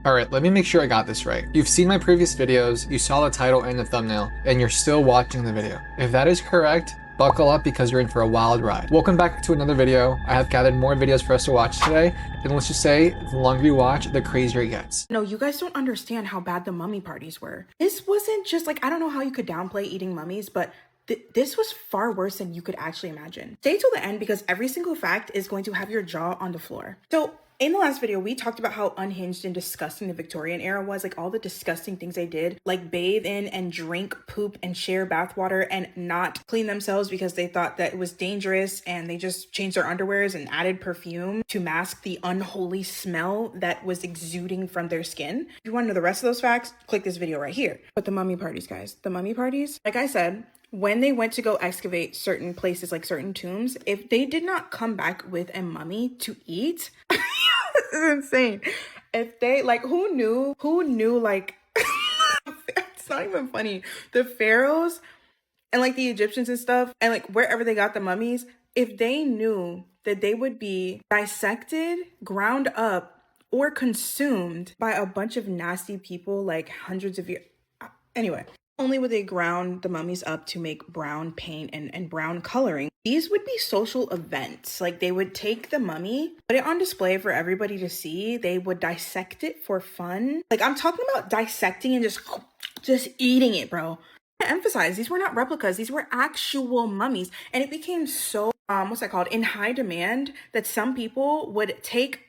Alright, let me make sure I got this right. You've seen my previous videos, you saw the title and the thumbnail, and you're still watching the video. If that is correct, buckle up because you're in for a wild ride. Welcome back to another video. I have gathered more videos for us to watch today, and let's just say, the longer you watch, the crazier it gets. No, you guys don't understand how bad the mummy parties were. This wasn't just like, I don't know how you could downplay eating mummies, but this was far worse than you could actually imagine. Stay till the end because every single fact is going to have your jaw on the floor. So in the last video, we talked about how unhinged and disgusting the Victorian era was, like all the disgusting things they did, like bathe in and drink poop and share bathwater and not clean themselves because they thought that it was dangerous, and they just changed their underwears and added perfume to mask the unholy smell that was exuding from their skin. If you want to know the rest of those facts, click this video right here. But the mummy parties, guys, the mummy parties, like I said, when they went to go excavate certain places, like certain tombs, if they did not come back with a mummy to eat, this is insane. If they, like, who knew, like, it's not even funny. The pharaohs and like the Egyptians and stuff, and like wherever they got the mummies, if they knew that they would be dissected, ground up, or consumed by a bunch of nasty people, like hundreds of years. Anyway, only would they ground the mummies up to make brown paint and brown coloring. These would be social events. Like, they would take the mummy, put it on display for everybody to see. They would dissect it for fun. Like, I'm talking about dissecting and just eating it, bro. To emphasize, these were not replicas. These were actual mummies. And it became so, what's that called? In high demand that some people would take,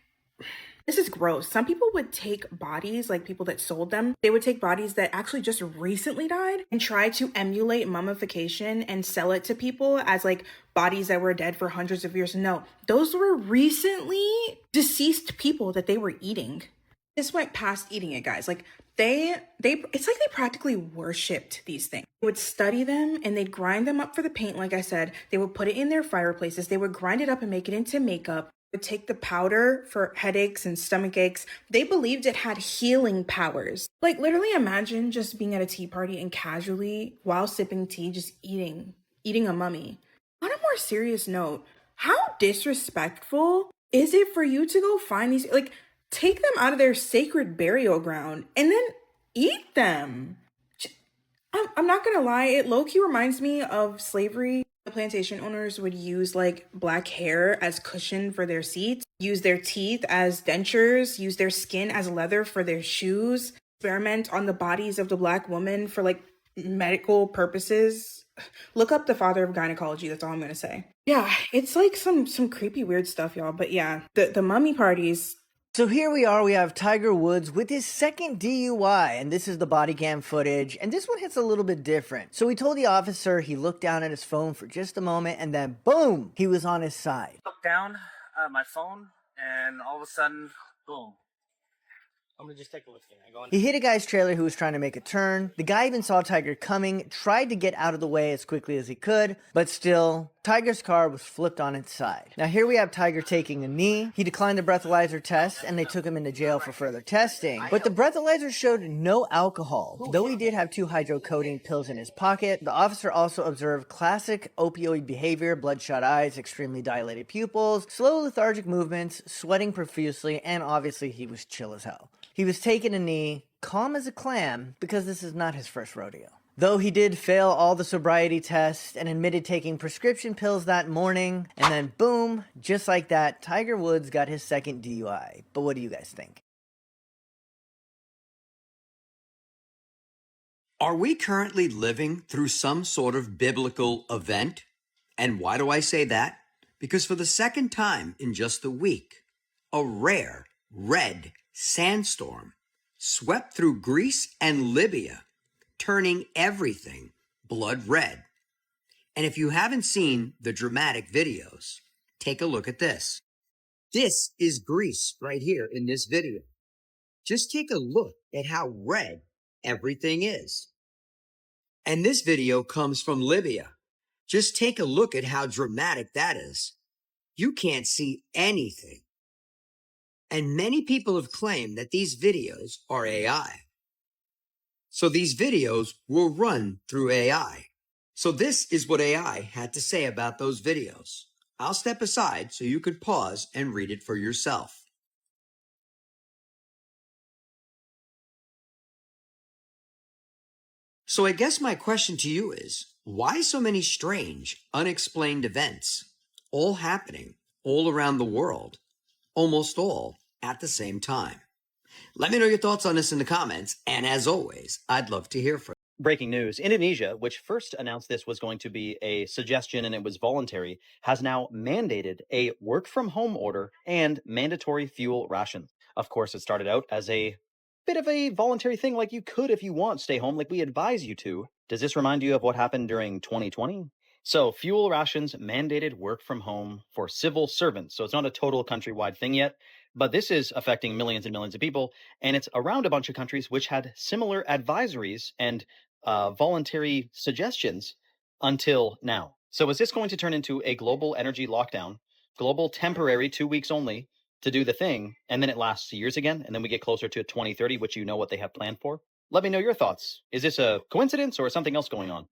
this is gross. Some people would take bodies, like people that sold them, they would take bodies that actually just recently died and try to emulate mummification and sell it to people as like bodies that were dead for hundreds of years. No, those were recently deceased people that they were eating. This went past eating it, guys. Like it's like they practically worshipped these things. They would study them and they'd grind them up for the paint. Like I said, they would put it in their fireplaces. They would grind it up and make it into makeup. Would take the powder for headaches and stomach aches. They believed it had healing powers. Like, literally imagine just being at a tea party and casually, while sipping tea, just eating a mummy. On a more serious note, how disrespectful is it for you to go find these, like, take them out of their sacred burial ground and then eat them? I'm not gonna lie, it low-key reminds me of slavery. The plantation owners would use like black hair as cushion for their seats, use their teeth as dentures, use their skin as leather for their shoes, experiment on the bodies of the black woman for like medical purposes. Look up the father of gynecology, that's all I'm gonna say. Yeah, it's like some creepy weird stuff, y'all. But yeah, the mummy parties. So here we are, we have Tiger Woods with his second DUI, and this is the body cam footage, and this one hits a little bit different. So he told the officer, he looked down at his phone for just a moment, and then boom, he was on his side. Looked down at my phone, and all of a sudden, boom. I'm gonna just take a look here. He hit a guy's trailer who was trying to make a turn. The guy even saw Tiger coming, tried to get out of the way as quickly as he could, but still, Tiger's car was flipped on its side. Now here we have Tiger taking a knee. He declined the breathalyzer test, and they took him into jail for further testing. But the breathalyzer showed no alcohol. Though he did have 2 hydrocodone pills in his pocket, the officer also observed classic opioid behavior: bloodshot eyes, extremely dilated pupils, slow lethargic movements, sweating profusely, and obviously he was chill as hell. He was taking a knee, calm as a clam, because this is not his first rodeo. Though he did fail all the sobriety tests and admitted taking prescription pills that morning, and then boom, just like that, Tiger Woods got his second DUI. But what do you guys think? Are we currently living through some sort of biblical event? And why do I say that? Because for the second time in just a week, a rare red sandstorm swept through Greece and Libya, turning everything blood red. And if you haven't seen the dramatic videos, take a look at this. This is Greece right here in this video. Just take a look at how red everything is. And this video comes from Libya. Just take a look at how dramatic that is. You can't see anything. And many people have claimed that these videos are AI. So these videos will run through AI. So this is what AI had to say about those videos. I'll step aside so you can pause and read it for yourself. So I guess my question to you is, why so many strange, unexplained events, all happening all around the world, almost all at the same time? Let me know your thoughts on this in the comments, and as always, I'd love to hear from you. Breaking news. Indonesia, which first announced this was going to be a suggestion and it was voluntary, has now mandated a work from home order and mandatory fuel ration. Of course, it started out as a bit of a voluntary thing, like you could, if you want, stay home, like we advise you to. Does this remind you of what happened during 2020? So fuel rations mandated work from home for civil servants. So it's not a total countrywide thing yet, but this is affecting millions and millions of people. And it's around a bunch of countries which had similar advisories and voluntary suggestions until now. So is this going to turn into a global energy lockdown, global temporary 2 weeks only to do the thing, and then it lasts years again, and then we get closer to 2030, which you know what they have planned for? Let me know your thoughts. Is this a coincidence or something else going on?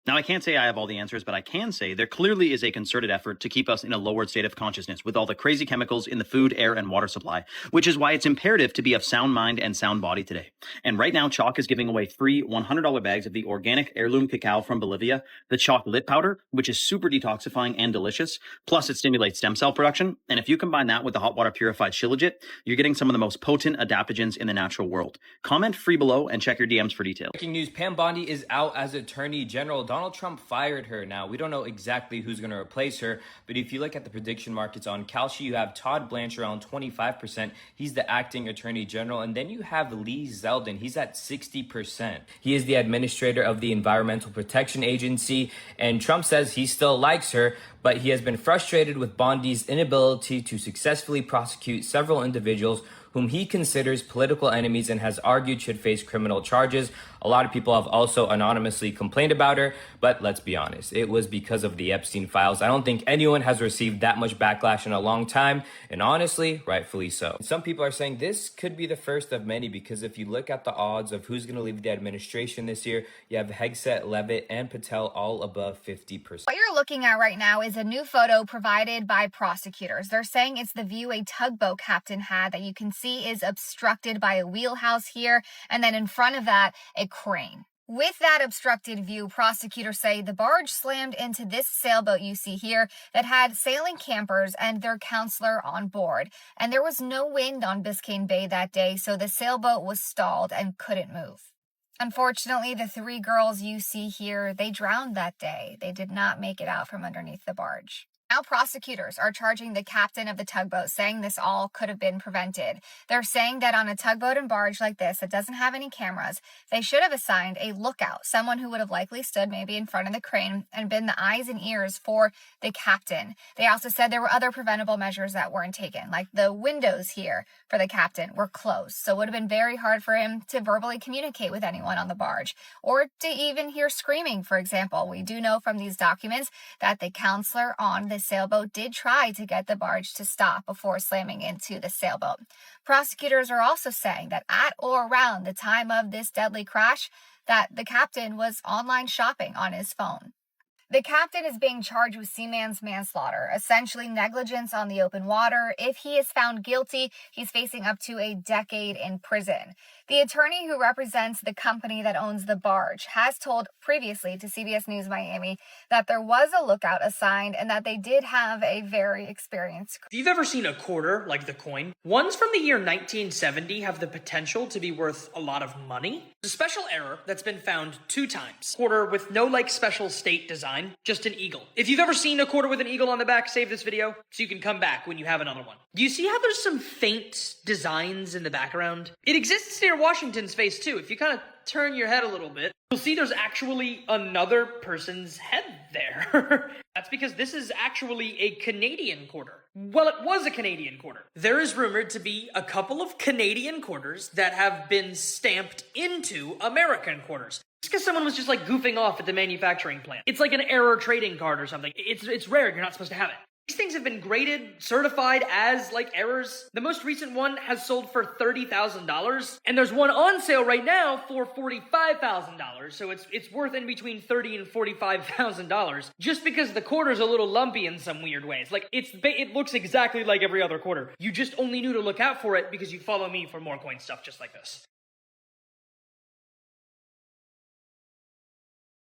Now, I can't say I have all the answers, but I can say there clearly is a concerted effort to keep us in a lowered state of consciousness with all the crazy chemicals in the food, air, and water supply, which is why it's imperative to be of sound mind and sound body today. And right now, Chalk is giving away free $100 bags of the organic heirloom cacao from Bolivia, the Chalk Lit Powder, which is super detoxifying and delicious, plus it stimulates stem cell production. And if you combine that with the hot water purified Shilajit, you're getting some of the most potent adaptogens in the natural world. Comment free below and check your DMs for details. Breaking news, Pam Bondi is out as Attorney General. Donald Trump fired her. Now, we don't know exactly who's going to replace her, but if you look at the prediction markets on Kalshi, you have Todd Blanchard around 25%. He's the acting Attorney General. And then you have Lee Zeldin. He's at 60%. He is the administrator of the Environmental Protection Agency. And Trump says he still likes her, but he has been frustrated with Bondi's inability to successfully prosecute several individuals whom he considers political enemies and has argued should face criminal charges. A lot of people have also anonymously complained about her, but let's be honest, it was because of the Epstein files. I don't think anyone has received that much backlash in a long time, and honestly, rightfully so. Some people are saying this could be the first of many, because if you look at the odds of who's going to leave the administration this year, you have Hegseth, Levitt, and Patel all above 50%. What you're looking at right now is a new photo provided by prosecutors. They're saying it's the view a tugboat captain had that you can see is obstructed by a wheelhouse here, and then in front of that, a crane. With that obstructed view, prosecutors say the barge slammed into this sailboat you see here that had sailing campers and their counselor on board. And there was no wind on Biscayne Bay that day, so the sailboat was stalled and couldn't move. Unfortunately, the 3 girls you see here, they drowned that day. They did not make it out from underneath the barge. Now prosecutors are charging the captain of the tugboat, saying this all could have been prevented. They're saying that on a tugboat and barge like this that doesn't have any cameras, they should have assigned a lookout, someone who would have likely stood maybe in front of the crane and been the eyes and ears for the captain. They also said there were other preventable measures that weren't taken, like the windows here for the captain were closed, so it would have been very hard for him to verbally communicate with anyone on the barge, or to even hear screaming, for example. We do know from these documents that the counselor on the sailboat did try to get the barge to stop before slamming into the sailboat. Prosecutors are also saying that at or around the time of this deadly crash, that the captain was online shopping on his phone. The captain is being charged with seaman's manslaughter, essentially negligence on the open water. If he is found guilty, he's facing up to a decade in prison. The attorney who represents the company that owns the barge has told previously to CBS News Miami that there was a lookout assigned and that they did have a very experienced crew. If you've ever seen a quarter, like the coin, ones from the year 1970 have the potential to be worth a lot of money. It's a special error that's been found 2 times. Quarter with no special state design, just an eagle. If you've ever seen a quarter with an eagle on the back, save this video so you can come back when you have another one. Do you see how there's some faint designs in the background? It exists near Washington's face too. If you kind of turn your head a little bit, you'll see there's actually another person's head there. That's because this is actually a Canadian quarter. Well, it was a Canadian quarter. There is rumored to be a couple of Canadian quarters that have been stamped into American quarters. It's because someone was just goofing off at the manufacturing plant. It's like an error trading card or something. It's rare. You're not supposed to have it. These things have been graded, certified as errors. The most recent one has sold for $30,000, and there's one on sale right now for $45,000. So it's worth in between $30,000 and $45,000, just because the quarter's a little lumpy in some weird ways. It looks exactly like every other quarter. You just only knew to look out for it because you follow me for more coin stuff just like this.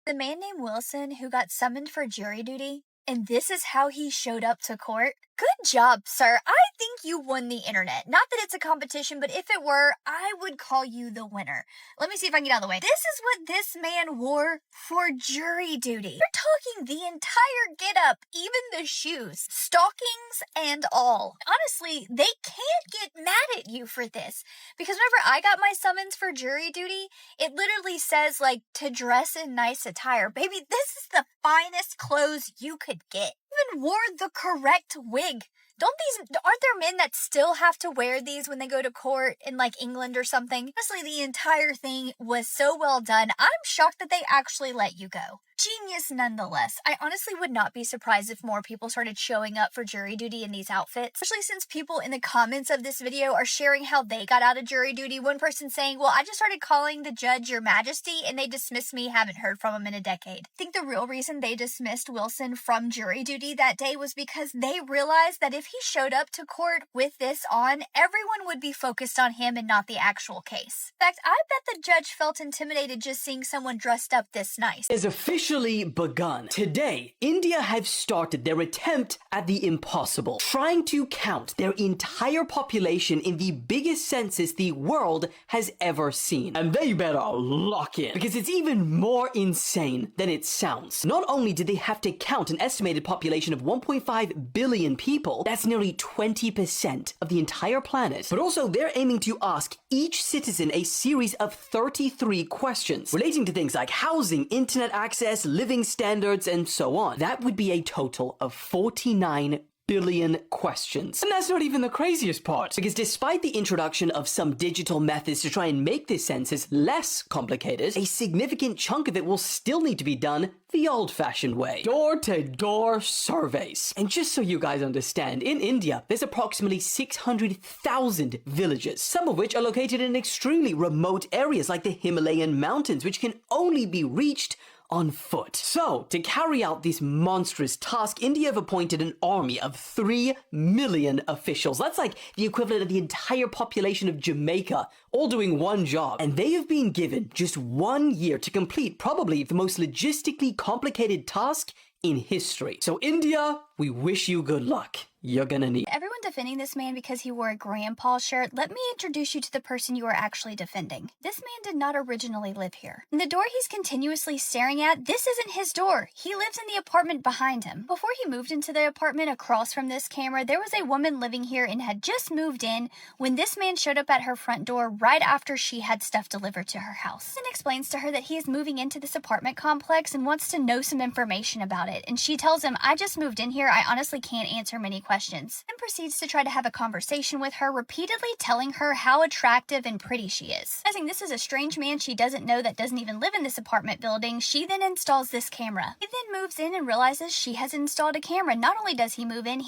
The man named Wilson who got summoned for jury duty, and this is how he showed up to court. Good job, sir. I think you won the internet. Not that it's a competition, but if it were, I would call you the winner. Let me see if I can get out of the way. This is what this man wore for jury duty. You're talking the entire get-up, even the shoes, stockings and all. Honestly, they can't get mad at you for this. Because whenever I got my summons for jury duty, it literally says, like, to dress in nice attire. Baby, this is the finest clothes you could get. Even wore the correct wig. Aren't there men that still have to wear these when they go to court in like England or something? Honestly, the entire thing was so well done. I'm shocked that they actually let you go. Genius nonetheless. I honestly would not be surprised if more people started showing up for jury duty in these outfits, especially since people in the comments of this video are sharing how they got out of jury duty. One person saying, well, I just started calling the judge Your Majesty and they dismissed me, haven't heard from him in a decade. I think the real reason they dismissed Wilson from jury duty that day was because they realized that if he showed up to court with this on, everyone would be focused on him and not the actual case. In fact, I bet the judge felt intimidated just seeing someone dressed up this nice. Is officially begun. Today, India have started their attempt at the impossible, trying to count their entire population in the biggest census the world has ever seen. And they better lock in, because it's even more insane than it sounds. Not only did they have to count an estimated population of 1.5 billion people, that's nearly 20% of the entire planet, but also they're aiming to ask each citizen a series of 33 questions relating to things like housing, internet access, living standards, and so on. That would be a total of 49 billion questions. And that's not even the craziest part, because despite the introduction of some digital methods to try and make this census less complicated, a significant chunk of it will still need to be done the old-fashioned way. Door-to-door surveys. And just so you guys understand, in India, there's approximately 600,000 villages, some of which are located in extremely remote areas like the Himalayan mountains, which can only be reached on foot. So, to carry out this monstrous task, India have appointed an army of 3 million officials. That's like the equivalent of the entire population of Jamaica, all doing one job. And they have been given just 1 year to complete probably the most logistically complicated task in history. So India, we wish you good luck. You're gonna need. Everyone defending this man because he wore a grandpa shirt, let me introduce you to the person you are actually defending. This man did not originally live here. And the door he's continuously staring at, this isn't his door. He lives in the apartment behind him. Before he moved into the apartment across from this camera, there was a woman living here and had just moved in when this man showed up at her front door right after she had stuff delivered to her house. And explains to her that he is moving into this apartment complex and wants to know some information about it. And she tells him, I just moved in here. I honestly can't answer many questions, and proceeds to try to have a conversation with her, repeatedly telling her how attractive and pretty she is. Realizing this is a strange man she doesn't know that doesn't even live in this apartment building, she then installs this camera. He then moves in and realizes she has installed a camera. Not only does he move in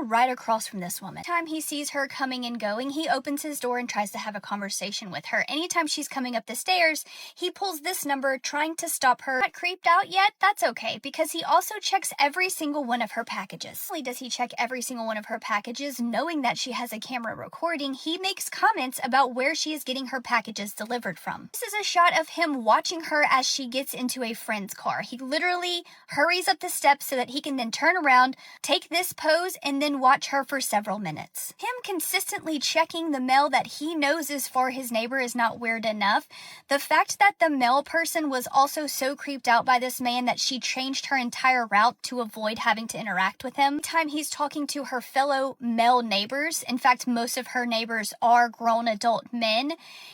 right across from this woman. Anytime he sees her coming and going, he opens his door and tries to have a conversation with her. Anytime she's coming up the stairs, he pulls this number, trying to stop her. Not creeped out yet? That's okay, because he also checks every single one of her packages. Not only does he check every single one of her packages, knowing that she has a camera recording, he makes comments about where she is getting her packages delivered from. This is a shot of him watching her as she gets into a friend's car. He literally hurries up the steps so that he can then turn around, take this pose, and then watch her for several minutes. Him consistently checking the mail that he knows is for his neighbor is not weird enough. The fact that the mail person was also so creeped out by this man that she changed her entire route to avoid having to interact with him. Anytime he's talking to her fellow male neighbors, in fact, most of her neighbors are grown adult men,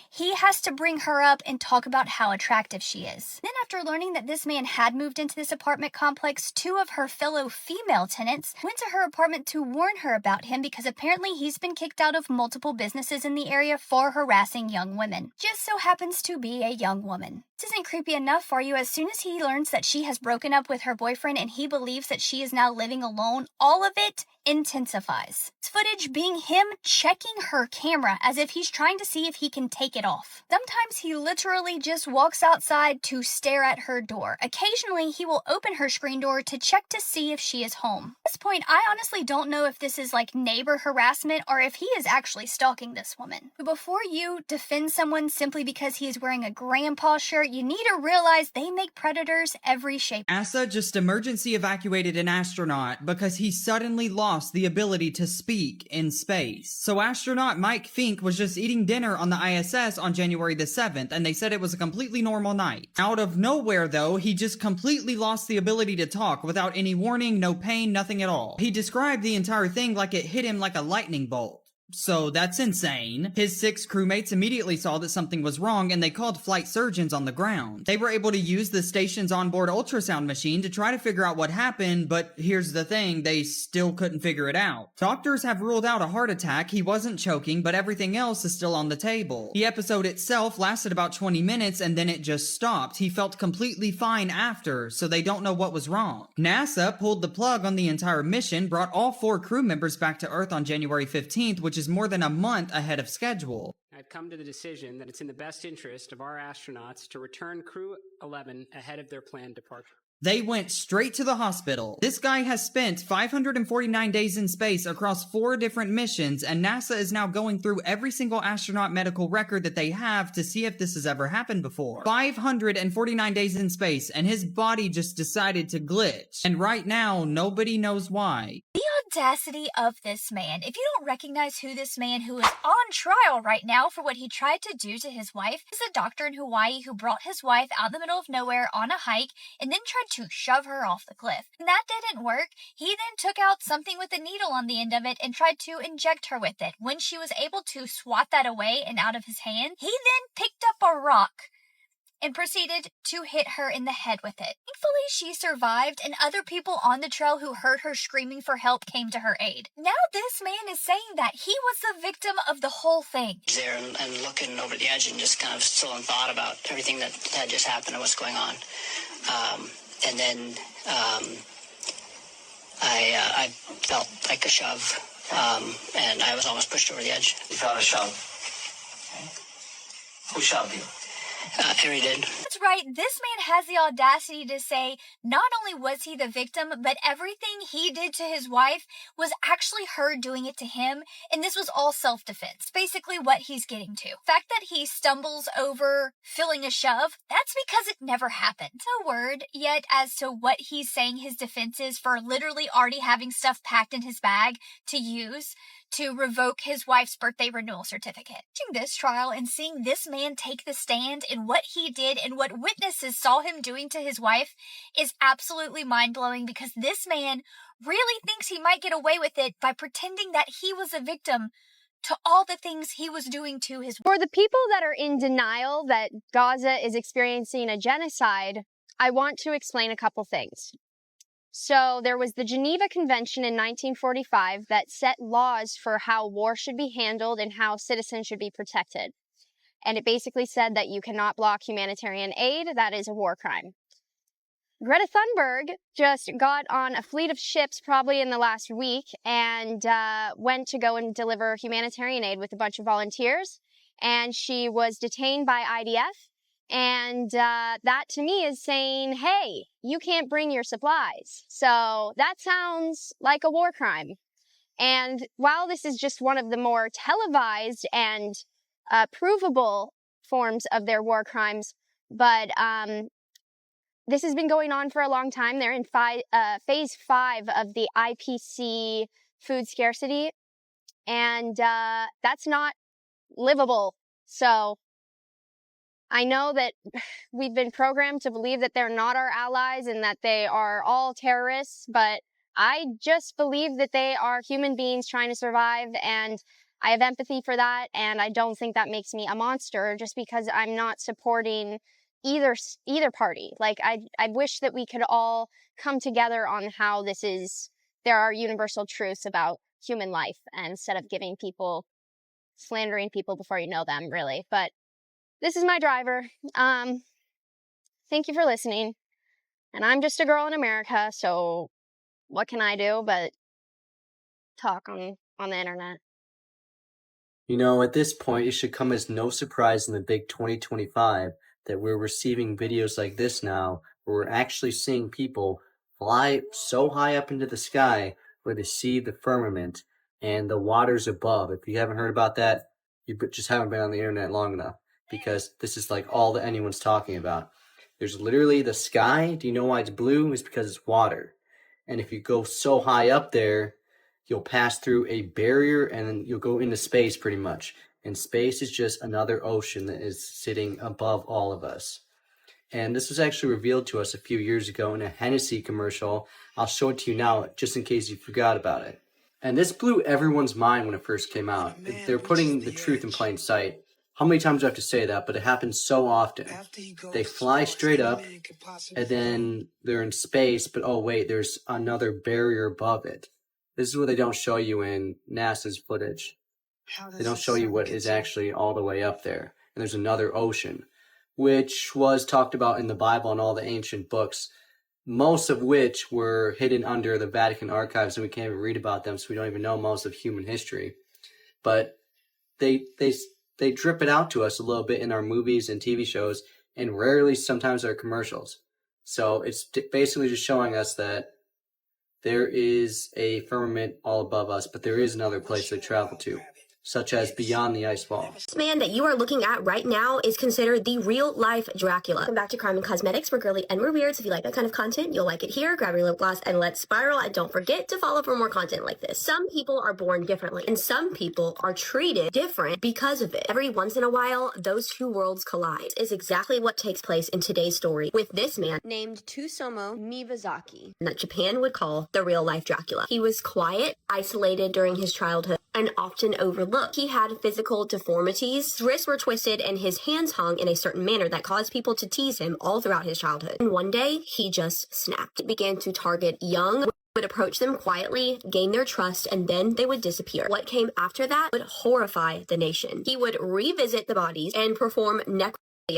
he has to bring her up and talk about how attractive she is. Then after learning that this man had moved into this apartment complex, 2 of her fellow female tenants went to her apartment to warn her about him because apparently he's been kicked out of multiple businesses in the area for harassing young women. Just so happens to be a young woman. This isn't creepy enough for you. As soon as he learns that she has broken up with her boyfriend and he believes that she is now living alone, all of it intensifies. This footage being him checking her camera as if he's trying to see if he can take it off. Sometimes he literally just walks outside to stare at her door. Occasionally, he will open her screen door to check to see if she is home. At this point, I honestly don't know if this is like neighbor harassment or if he is actually stalking this woman. But before you defend someone simply because he is wearing a grandpa shirt, you need to realize they make predators every shape. NASA just emergency evacuated an astronaut because he suddenly lost the ability to speak in space. So astronaut Mike Fink was just eating dinner on the ISS on January the 7th, and they said it was a completely normal night. Out of nowhere though, he just completely lost the ability to talk without any warning, no pain, nothing at all. He described the entire thing like it hit him like a lightning bolt. So that's insane. His 6 crewmates immediately saw that something was wrong and they called flight surgeons on the ground. They were able to use the station's onboard ultrasound machine to try to figure out what happened, but here's the thing, they still couldn't figure it out. Doctors have ruled out a heart attack, he wasn't choking, but everything else is still on the table. The episode itself lasted about 20 minutes and then it just stopped. He felt completely fine after, so they don't know what was wrong. NASA pulled the plug on the entire mission, brought all 4 crew members back to Earth on January 15th, which is more than a month ahead of schedule. I've come to the decision that it's in the best interest of our astronauts to return Crew 11 ahead of their planned departure. They went straight to the hospital. This guy has spent 549 days in space across 4 different missions, and NASA is now going through every single astronaut medical record that they have to see if this has ever happened before. 549 days in space, and his body just decided to glitch. And right now, nobody knows why. The audacity of this man. If you don't recognize who this man who is on trial right now for what he tried to do to his wife is a doctor in Hawaii who brought his wife out in the middle of nowhere on a hike and then tried to shove her off the cliff. When that didn't work, he then took out something with a needle on the end of it and tried to inject her with it. When she was able to swat that away and out of his hand, he then picked up a rock and proceeded to hit her in the head with it. Thankfully, she survived, and other people on the trail who heard her screaming for help came to her aid. Now this man is saying that he was the victim of the whole thing. There and looking over the edge and just kind of still in thought about everything that had just happened and what's going on. And then I felt like a shove, and I was almost pushed over the edge. You felt a shove? Okay. Who shoved you? Harry did. That's right, this man has the audacity to say not only was he the victim, but everything he did to his wife was actually her doing it to him, and this was all self-defense. Basically what he's getting to. The fact that he stumbles over feeling a shove, that's because it never happened. No word yet as to what he's saying his defense is for literally already having stuff packed in his bag to use to revoke his wife's birthday renewal certificate. Watching this trial and seeing this man take the stand in what he did and what witnesses saw him doing to his wife is absolutely mind-blowing because this man really thinks he might get away with it by pretending that he was a victim to all the things he was doing to his wife. For the people that are in denial that Gaza is experiencing a genocide, I want to explain a couple things. So there was the Geneva Convention in 1945 that set laws for how war should be handled and how citizens should be protected. And it basically said that you cannot block humanitarian aid. That is a war crime. Greta Thunberg just got on a fleet of ships probably in the last week and went to go and deliver humanitarian aid with a bunch of volunteers. And she was detained by IDF. And that to me is saying, hey, you can't bring your supplies. So that sounds like a war crime. And while this is just one of the more televised and provable forms of their war crimes, but this has been going on for a long time. They're in phase 5 of the IPC food scarcity. And that's not livable. So I know that we've been programmed to believe that they're not our allies and that they are all terrorists, but I just believe that they are human beings trying to survive, and I have empathy for that, and I don't think that makes me a monster just because I'm not supporting either party. Like, I wish that we could all come together on how there are universal truths about human life, and instead of slandering people before you know them, really. But this is my driver. Thank you for listening. And I'm just a girl in America, so what can I do but talk on the internet? You know, at this point, it should come as no surprise in the big 2025 that we're receiving videos like this now, where we're actually seeing people fly so high up into the sky where they see the firmament and the waters above. If you haven't heard about that, you just haven't been on the internet long enough, because this is like all that anyone's talking about. There's literally the sky. Do you know why it's blue? It's because it's water. And if you go so high up there, you'll pass through a barrier and then you'll go into space pretty much. And space is just another ocean that is sitting above all of us. And this was actually revealed to us a few years ago in a Hennessy commercial. I'll show it to you now just in case you forgot about it. And this blew everyone's mind when it first came out. They're putting the truth in plain sight. How many times do I have to say that? But it happens so often. They fly straight up and then they're in space, but oh wait, there's another barrier above it. This is what they don't show you in NASA's footage. They don't show you what is actually all the way up there. And there's another ocean, which was talked about in the Bible and all the ancient books, most of which were hidden under the Vatican archives, and we can't even read about them, so we don't even know most of human history. But they drip it out to us a little bit in our movies and TV shows, and rarely sometimes our commercials. So it's basically just showing us that there is a firmament all above us, but there is another place they travel to, such as beyond the ice wall. This man that you are looking at right now is considered the real-life Dracula. Welcome back to Crime and Cosmetics. We're girly and we're weird, so if you like that kind of content, you'll like it here. Grab your lip gloss and let's spiral, and don't forget to follow for more content like this. Some people are born differently, and some people are treated different because of it. Every once in a while, those two worlds collide. Is exactly what takes place in today's story with this man named Tsutomu Miyazaki, that Japan would call the real-life Dracula. He was quiet, isolated during his childhood, and often overlooked. He had physical deformities. His wrists were twisted and his hands hung in a certain manner that caused people to tease him all throughout his childhood. And one day, he just snapped. He began to target young, would approach them quietly, gain their trust, and then they would disappear. What came after that would horrify the nation. He would revisit the bodies and perform necrophilia,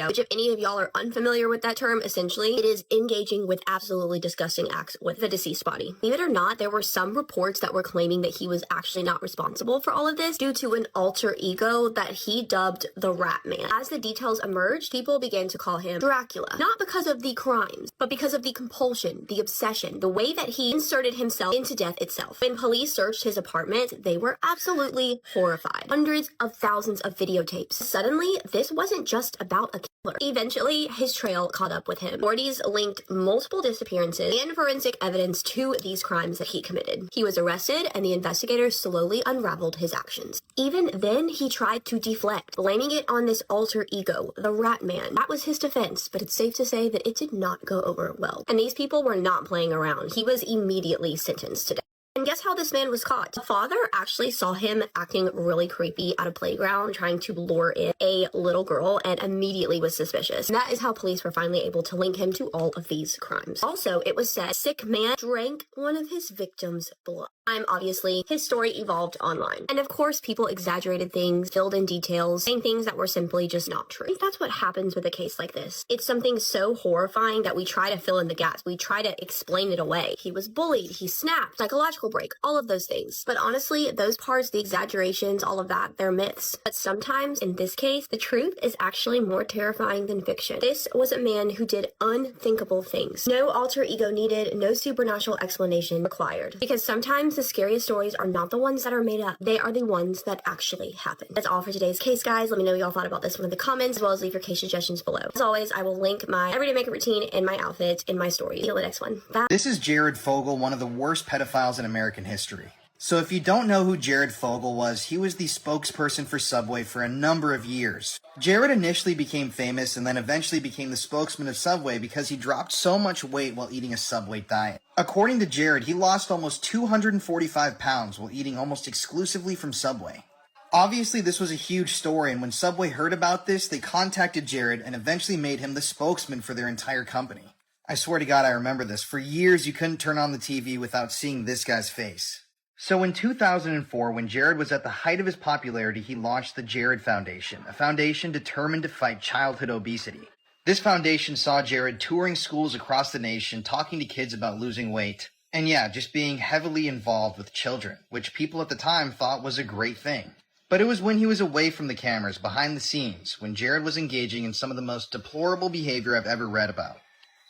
which, if any of y'all are unfamiliar with that term, essentially, it is engaging with absolutely disgusting acts with the deceased body. Believe it or not, there were some reports that were claiming that he was actually not responsible for all of this due to an alter ego that he dubbed the Rat Man. As the details emerged, people began to call him Dracula, not because of the crimes, but because of the compulsion, the obsession, the way that he inserted himself into death itself. When police searched his apartment, they were absolutely horrified. Hundreds of thousands of videotapes. Suddenly, this wasn't just about a killer. Eventually, his trail caught up with him. Authorities linked multiple disappearances and forensic evidence to these crimes that he committed. He was arrested, and the investigators slowly unraveled his actions. Even then, he tried to deflect, blaming it on this alter ego, the Rat Man. That was his defense, but it's safe to say that it did not go over well. And these people were not playing around. He was immediately sentenced to death. And guess how this man was caught? The father actually saw him acting really creepy at a playground, trying to lure in a little girl, and immediately was suspicious. And that is how police were finally able to link him to all of these crimes. Also, it was said sick man drank one of his victims' blood. Obviously, his story evolved online. And of course, people exaggerated things, filled in details, saying things that were simply just not true. I think that's what happens with a case like this. It's something so horrifying that we try to fill in the gaps. We try to explain it away. He was bullied, he snapped, psychological break, all of those things. But honestly, those parts, the exaggerations, all of that, they're myths. But sometimes, in this case, the truth is actually more terrifying than fiction. This was a man who did unthinkable things. No alter ego needed, no supernatural explanation required. Because sometimes the scariest stories are not the ones that are made up. They are the ones that actually happen. That's all for today's case, guys. Let me know what y'all thought about this one in the comments, as well as leave your case suggestions below. As always, I will link my everyday makeup routine and my outfit in my story. See you in the next one. Bye. This is Jared Fogle, one of the worst pedophiles in American history. So if you don't know who Jared Fogle was, he was the spokesperson for Subway for a number of years. Jared initially became famous and then eventually became the spokesman of Subway because he dropped so much weight while eating a Subway diet. According to Jared, he lost almost 245 pounds while eating almost exclusively from Subway. Obviously, this was a huge story, and when Subway heard about this, they contacted Jared and eventually made him the spokesman for their entire company. I swear to God, I remember this. For years, you couldn't turn on the TV without seeing this guy's face. So in 2004, when Jared was at the height of his popularity, he launched the Jared Foundation, a foundation determined to fight childhood obesity. This foundation saw Jared touring schools across the nation, talking to kids about losing weight. And yeah, just being heavily involved with children, which people at the time thought was a great thing. But it was when he was away from the cameras, behind the scenes, when Jared was engaging in some of the most deplorable behavior I've ever read about.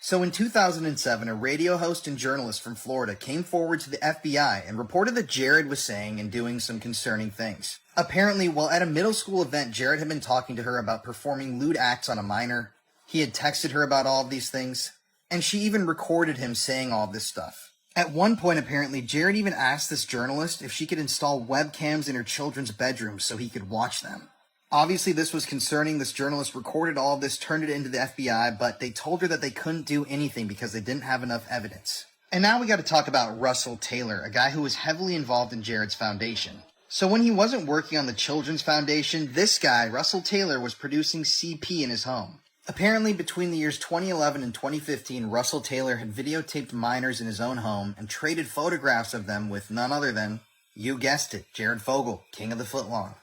So in 2007, a radio host and journalist from Florida came forward to the FBI and reported that Jared was saying and doing some concerning things. Apparently, while at a middle school event, Jared had been talking to her about performing lewd acts on a minor. He had texted her about all of these things, and she even recorded him saying all of this stuff. At one point, apparently, Jared even asked this journalist if she could install webcams in her children's bedrooms so he could watch them. Obviously, this was concerning. This journalist recorded all of this, turned it into the FBI, but they told her that they couldn't do anything because they didn't have enough evidence. And now we got to talk about Russell Taylor, a guy who was heavily involved in Jared's foundation. So when he wasn't working on the Children's Foundation, this guy, Russell Taylor, was producing CP in his home. Apparently, between the years 2011 and 2015, Russell Taylor had videotaped minors in his own home and traded photographs of them with none other than, you guessed it, Jared Fogle, king of the footlong.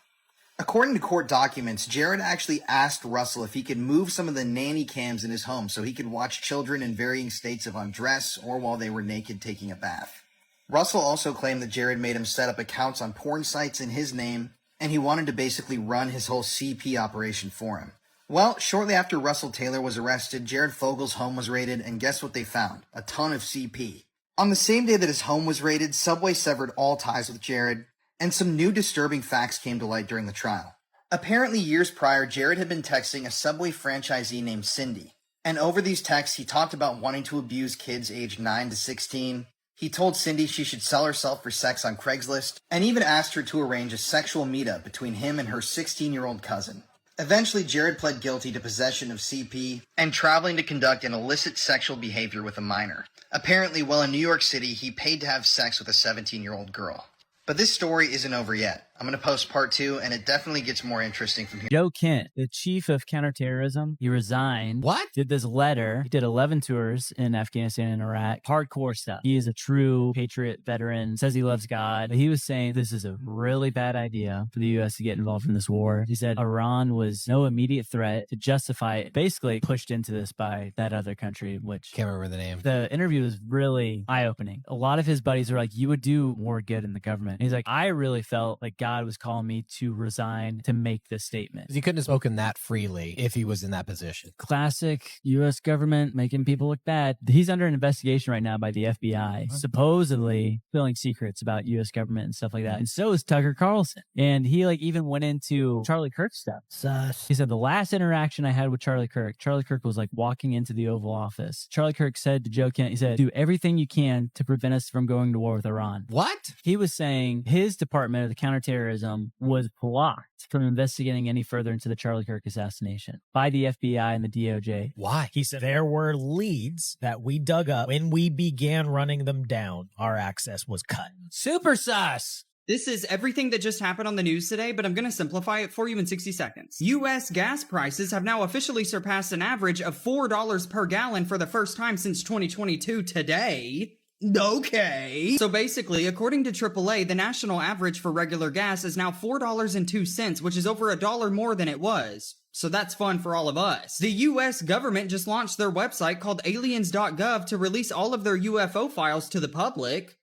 According to court documents, Jared actually asked Russell if he could move some of the nanny cams in his home so he could watch children in varying states of undress or while they were naked taking a bath. Russell also claimed that Jared made him set up accounts on porn sites in his name, and he wanted to basically run his whole CP operation for him. Well, shortly after Russell Taylor was arrested, Jared Fogle's home was raided, and guess what they found? A ton of CP. On the same day that his home was raided, Subway severed all ties with Jared, and some new disturbing facts came to light during the trial. Apparently, years prior, Jared had been texting a Subway franchisee named Cindy, and over these texts, he talked about wanting to abuse kids aged 9 to 16. He told Cindy she should sell herself for sex on Craigslist, and even asked her to arrange a sexual meetup between him and her 16-year-old cousin. Eventually, Jared pled guilty to possession of CP and traveling to conduct an illicit sexual behavior with a minor. Apparently, while in New York City, he paid to have sex with a 17-year-old girl. But this story isn't over yet. I'm going to post part 2, and it definitely gets more interesting from here. Joe Kent, the chief of counterterrorism, he resigned. What? Did this letter. He did 11 tours in Afghanistan and Iraq. Hardcore stuff. He is a true patriot veteran, says he loves God. But he was saying this is a really bad idea for the U.S. to get involved in this war. He said Iran was no immediate threat to justify it. Basically pushed into this by that other country, which... Can't remember the name. The interview was really eye-opening. A lot of his buddies were like, you would do more good in the government. And he's like, I really felt like God was calling me to resign to make this statement. He couldn't have spoken that freely if he was in that position. Classic U.S. government making people look bad. He's under an investigation right now by the FBI, supposedly spilling secrets about U.S. government and stuff like that. And so is Tucker Carlson. And he even went into Charlie Kirk stuff. Sus. He said, the last interaction I had with Charlie Kirk was like walking into the Oval Office. Charlie Kirk said to Joe Kent, he said, do everything you can to prevent us from going to war with Iran. What? He was saying his department of the counterterrorism was blocked from investigating any further into the Charlie Kirk assassination by the FBI and the DOJ. Why? He said there were leads that we dug up. When we began running them down, our access was cut. Super sus! This is everything that just happened on the news today, but I'm going to simplify it for you in 60 seconds. U.S. gas prices have now officially surpassed an average of $4 per gallon for the first time since 2022 today. Okay. So basically, according to AAA, the national average for regular gas is now $4.02, which is over $1 more than it was. So that's fun for all of us. The US government just launched their website called aliens.gov to release all of their UFO files to the public.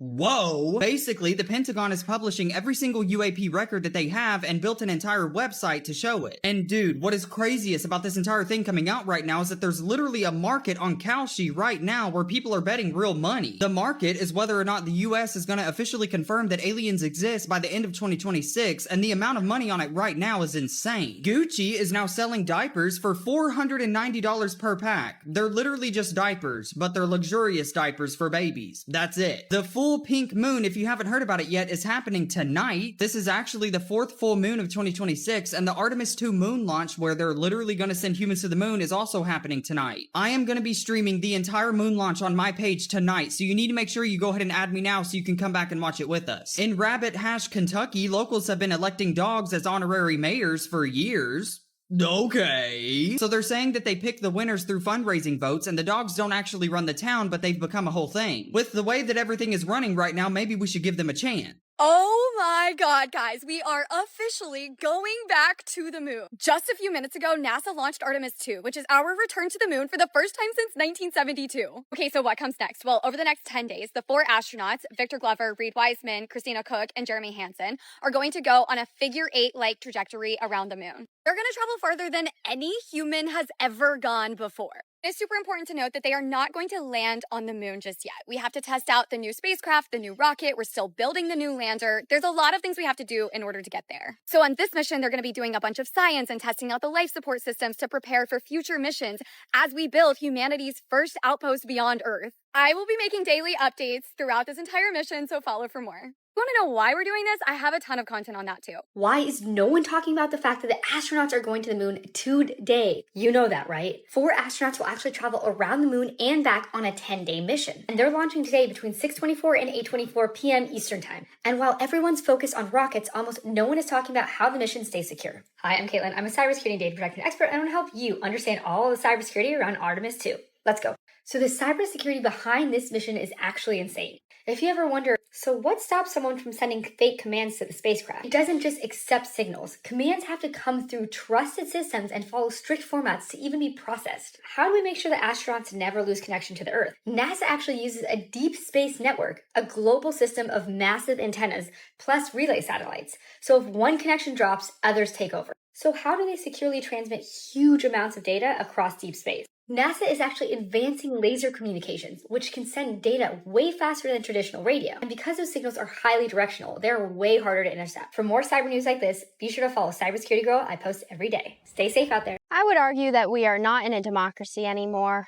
Whoa! Basically, the Pentagon is publishing every single UAP record that they have and built an entire website to show it. And dude, what is craziest about this entire thing coming out right now is that there's literally a market on Kalshi right now where people are betting real money. The market is whether or not the US is going to officially confirm that aliens exist by the end of 2026, and the amount of money on it right now is insane. Gucci is now selling diapers for $490 per pack. They're literally just diapers, but they're luxurious diapers for babies. That's it. The full pink moon, if you haven't heard about it yet, is happening tonight. This is actually the 4th full moon of 2026, and the Artemis 2 moon launch, where they're literally going to send humans to the moon, is also happening tonight. I am going to be streaming the entire moon launch on my page tonight, so you need to make sure you go ahead and add me now so you can come back and watch it with us. In Rabbit Hash, Kentucky, locals have been electing dogs as honorary mayors for years. Okay. So they're saying that they pick the winners through fundraising votes, and the dogs don't actually run the town, but they've become a whole thing. With the way that everything is running right now, maybe we should give them a chance. Oh my god, guys, we are officially going back to the moon. Just a few minutes ago, NASA launched Artemis 2, which is our return to the moon for the first time since 1972. Okay, so what comes next? Well, over the next 10 days, the 4 astronauts, Victor Glover, Reed Wiseman, Christina Cook, and Jeremy Hansen, are going to go on a figure-8-like trajectory around the moon. They're going to travel farther than any human has ever gone before. It's super important to note that they are not going to land on the moon just yet. We have to test out the new spacecraft, the new rocket. We're still building the new lander. There's a lot of things we have to do in order to get there. So on this mission, they're going to be doing a bunch of science and testing out the life support systems to prepare for future missions as we build humanity's first outpost beyond Earth. I will be making daily updates throughout this entire mission, so follow for more. You want to know why we're doing this? I have a ton of content on that too. Why is no one talking about the fact that the astronauts are going to the moon today? You know that, right? 4 astronauts will actually travel around the moon and back on a 10-day mission. And they're launching today between 6:24 and 8:24 p.m. Eastern Time. And while everyone's focused on rockets, almost no one is talking about how the mission stays secure. Hi, I'm Caitlin. I'm a cybersecurity and data protection expert, and I want to help you understand all of the cybersecurity around Artemis 2. Let's go. So the cybersecurity behind this mission is actually insane. If you ever wonder, so what stops someone from sending fake commands to the spacecraft? It doesn't just accept signals. Commands have to come through trusted systems and follow strict formats to even be processed. How do we make sure that astronauts never lose connection to the Earth? NASA actually uses a deep space network, a global system of massive antennas plus relay satellites. So if one connection drops, others take over. So how do they securely transmit huge amounts of data across deep space? NASA is actually advancing laser communications, which can send data way faster than traditional radio. And because those signals are highly directional, they're way harder to intercept. For more cyber news like this, be sure to follow Cybersecurity Girl. I post every day. Stay safe out there. I would argue that we are not in a democracy anymore.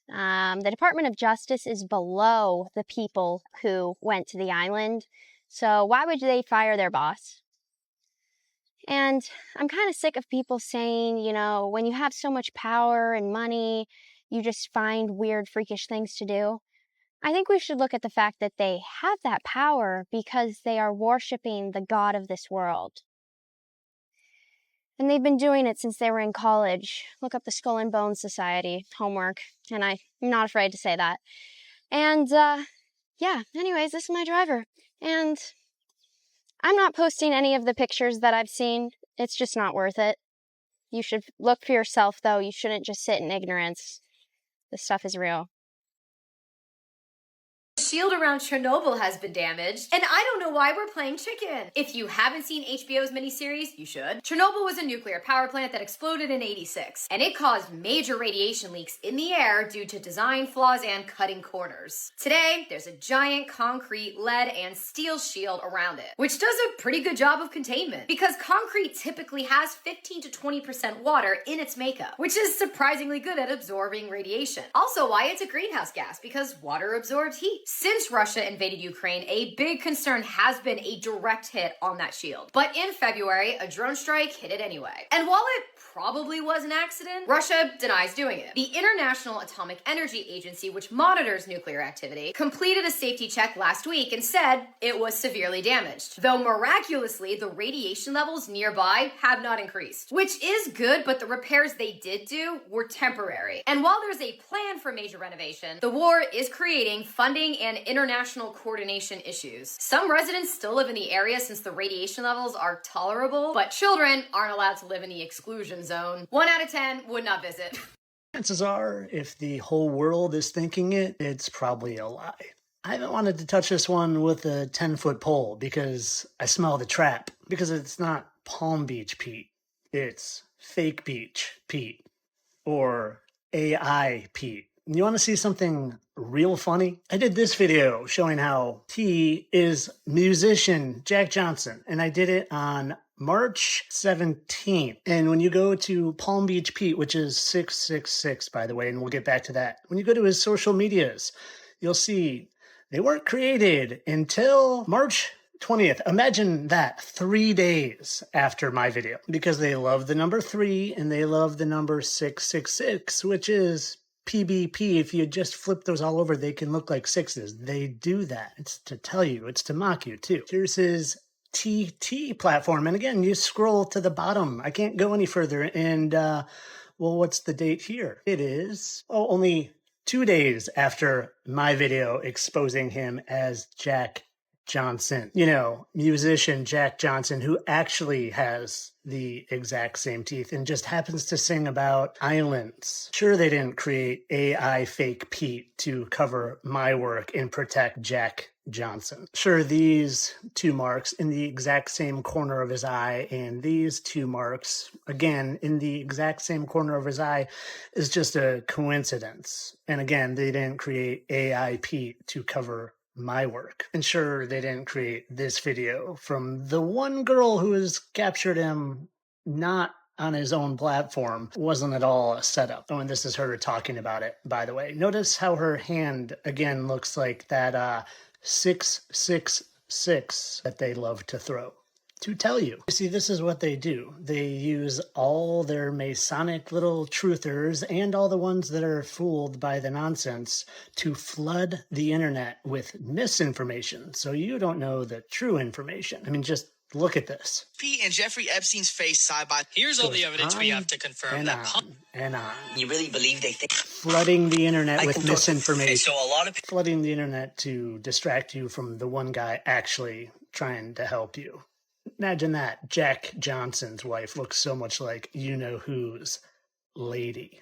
The Department of Justice is below the people who went to the island. So why would they fire their boss? And I'm kind of sick of people saying, you know, when you have so much power and money, you just find weird, freakish things to do. I think we should look at the fact that they have that power because they are worshiping the god of this world. And they've been doing it since they were in college. Look up the Skull and Bones Society homework, and I'm not afraid to say that. And, yeah, anyways, this is my driver. And I'm not posting any of the pictures that I've seen. It's just not worth it. You should look for yourself, though. You shouldn't just sit in ignorance. This stuff is real. Shield around Chernobyl has been damaged, and I don't know why we're playing chicken. If you haven't seen HBO's miniseries, you should. Chernobyl was a nuclear power plant that exploded in '86, and it caused major radiation leaks in the air due to design flaws and cutting corners. Today, there's a giant concrete, lead, and steel shield around it, which does a pretty good job of containment, because concrete typically has 15 to 20% water in its makeup, which is surprisingly good at absorbing radiation. Also why it's a greenhouse gas, because water absorbs heat. Since Russia invaded Ukraine, a big concern has been a direct hit on that shield. But in February, a drone strike hit it anyway. And while it probably was an accident, Russia denies doing it. The International Atomic Energy Agency, which monitors nuclear activity, completed a safety check last week and said it was severely damaged. Though miraculously, the radiation levels nearby have not increased, which is good, but the repairs they did do were temporary. And while there's a plan for major renovation, the war is creating funding and international coordination issues. Some residents still live in the area since the radiation levels are tolerable, but children aren't allowed to live in the exclusion zone. 1 out of 10 would not visit. Chances are, if the whole world is thinking it, it's probably a lie. I haven't wanted to touch this one with a 10-foot pole because I smell the trap. Because it's not Palm Beach Pete. It's Fake Beach Pete. Or AI Pete. You want to see something real funny? I did this video showing how T is musician Jack Johnson, and I did it on March 17th. And when you go to Palm Beach Pete, which is 666, by the way, and we'll get back to that. When you go to his social medias, you'll see they weren't created until March 20th. Imagine that, 3 days after my video, because they love the number 3 and they love the number 666, which is PBP. If you just flip those all over, they can look like 6s. They do that. It's to tell you, it's to mock you too. Here's his TT platform. And again, you scroll to the bottom. I can't go any further. And, well, what's the date here? It is, only 2 days after my video exposing him as Jack Johnson, you know, musician Jack Johnson, who actually has the exact same teeth and just happens to sing about islands. Sure, they didn't create AI fake Pete to cover my work and protect Jack Johnson. Sure, these two marks in the exact same corner of his eye and these two marks, again, in the exact same corner of his eye, is just a coincidence. And again, they didn't create AI Pete to cover my work. And sure, they didn't create this video from the one girl who has captured him not on his own platform. Wasn't at all a setup. Oh, and this is her talking about it, by the way. Notice how her hand, again, looks like that 666 that they love to throw. To tell you. See, this is what they do. They use all their Masonic little truthers and all the ones that are fooled by the nonsense to flood the internet with misinformation so you don't know the true information. I mean, just look at this. Pete and Jeffrey Epstein's face side by. Here's all the evidence we have to confirm that. And on. You really believe they think? Flooding the internet with misinformation. Okay, so a lot of flooding the internet to distract you from the one guy actually trying to help you. Imagine that. Jack Johnson's wife looks so much like you-know-who's lady.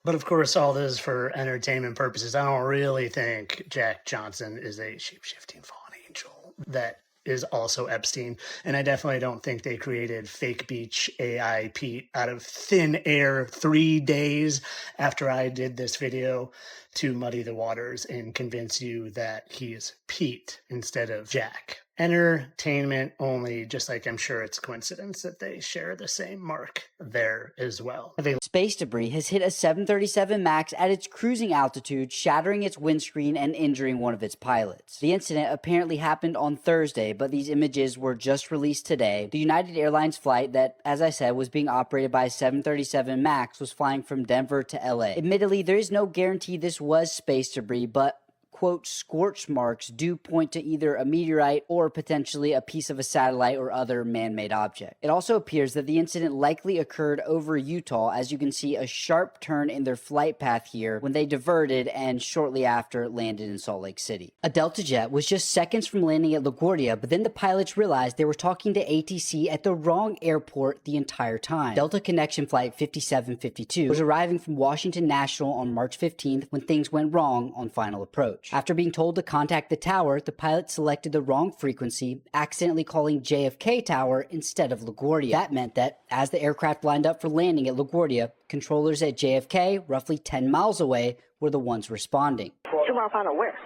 But of course, all this is for entertainment purposes. I don't really think Jack Johnson is a shape-shifting fallen angel that is also Epstein. And I definitely don't think they created fake beach AI Pete out of thin air 3 days after I did this video to muddy the waters and convince you that he's Pete instead of Jack. Entertainment only, just like I'm sure it's coincidence that they share the same mark there as well. Space debris has hit a 737 MAX at its cruising altitude, shattering its windscreen and injuring one of its pilots. The incident apparently happened on Thursday, but these images were just released today. The United Airlines flight that, as I said, was being operated by a 737 MAX was flying from Denver to LA. Admittedly, there is no guarantee this was space debris, but quote, scorch marks do point to either a meteorite or potentially a piece of a satellite or other man-made object. It also appears that the incident likely occurred over Utah, as you can see a sharp turn in their flight path here when they diverted and shortly after landed in Salt Lake City. A Delta jet was just seconds from landing at LaGuardia, but then the pilots realized they were talking to ATC at the wrong airport the entire time. Delta Connection Flight 5752 was arriving from Washington National on March 15th when things went wrong on final approach. After being told to contact the tower, the pilot selected the wrong frequency, accidentally calling JFK Tower instead of LaGuardia. That meant that, as the aircraft lined up for landing at LaGuardia, controllers at JFK, roughly 10 miles away, were the ones responding. 2 mile final where?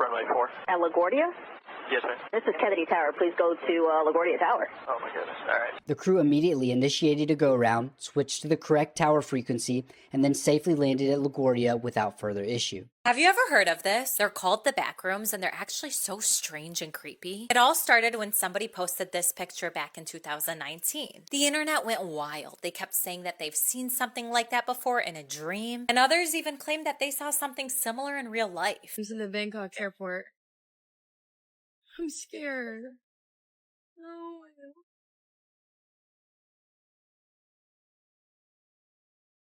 Runway 4. At LaGuardia? Yes, ma'am. This is Kennedy Tower. Please go to LaGuardia Tower. Oh, my goodness. All right. The crew immediately initiated a go-around, switched to the correct tower frequency, and then safely landed at LaGuardia without further issue. Have you ever heard of this? They're called the backrooms, and they're actually so strange and creepy. It all started when somebody posted this picture back in 2019. The internet went wild. They kept saying that they've seen something like that before in a dream, and others even claimed that they saw something similar in real life. Who's in the Bangkok airport? I'm scared. No.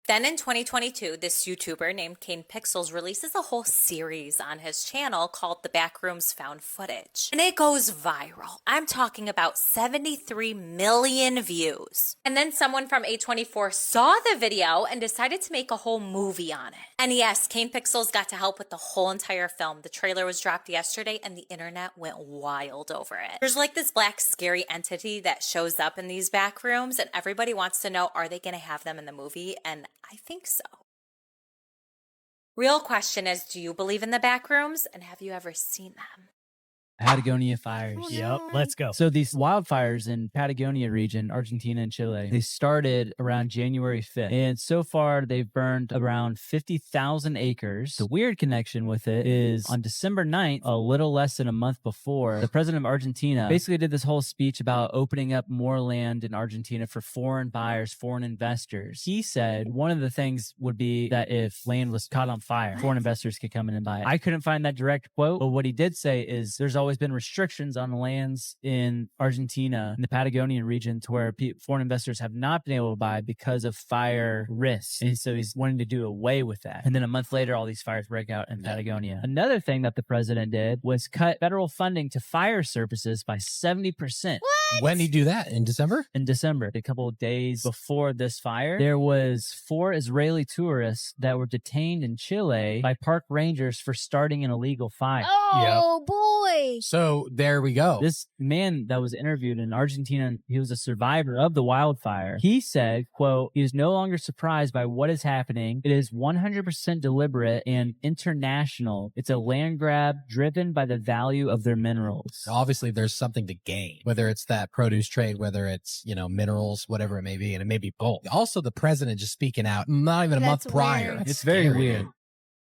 Then in 2022, this YouTuber named Kane Pixels releases a whole series on his channel called The Backrooms Found Footage. And it goes viral. I'm talking about 73 million views. And then someone from A24 saw the video and decided to make a whole movie on it. And yes, Kane Pixels got to help with the whole entire film. The trailer was dropped yesterday and the internet went wild over it. There's like this black scary entity that shows up in these back rooms and everybody wants to know, are they going to have them in the movie? And I think so. Real question is, do you believe in the back rooms and have you ever seen them? Patagonia fires. Yep, let's go. So these wildfires in Patagonia region, Argentina and Chile, they started around January 5th. And so far, they've burned around 50,000 acres. The weird connection with it is on December 9th, a little less than a month before, the president of Argentina basically did this whole speech about opening up more land in Argentina for foreign buyers, foreign investors. He said one of the things would be that if land was caught on fire, foreign investors could come in and buy it. I couldn't find that direct quote, but what he did say is there's always always been restrictions on lands in Argentina, in the Patagonian region, to where foreign investors have not been able to buy because of fire risks. And so he's wanting to do away with that. And then a month later, all these fires break out in Patagonia. Another thing that the president did was cut federal funding to fire services by 70%. What? When did he do that? In December? In December, a couple of days before this fire, there was 4 Israeli tourists that were detained in Chile by park rangers for starting an illegal fire. Oh, boy. So there we go. This man that was interviewed in Argentina, he was a survivor of the wildfire. He said, quote, he is no longer surprised by what is happening. It is 100% deliberate and international. It's a land grab driven by the value of their minerals. Obviously, there's something to gain, whether it's that produce trade, whether it's, minerals, whatever it may be, and it may be both. Also, the president just speaking out, not even a month prior. It's very weird.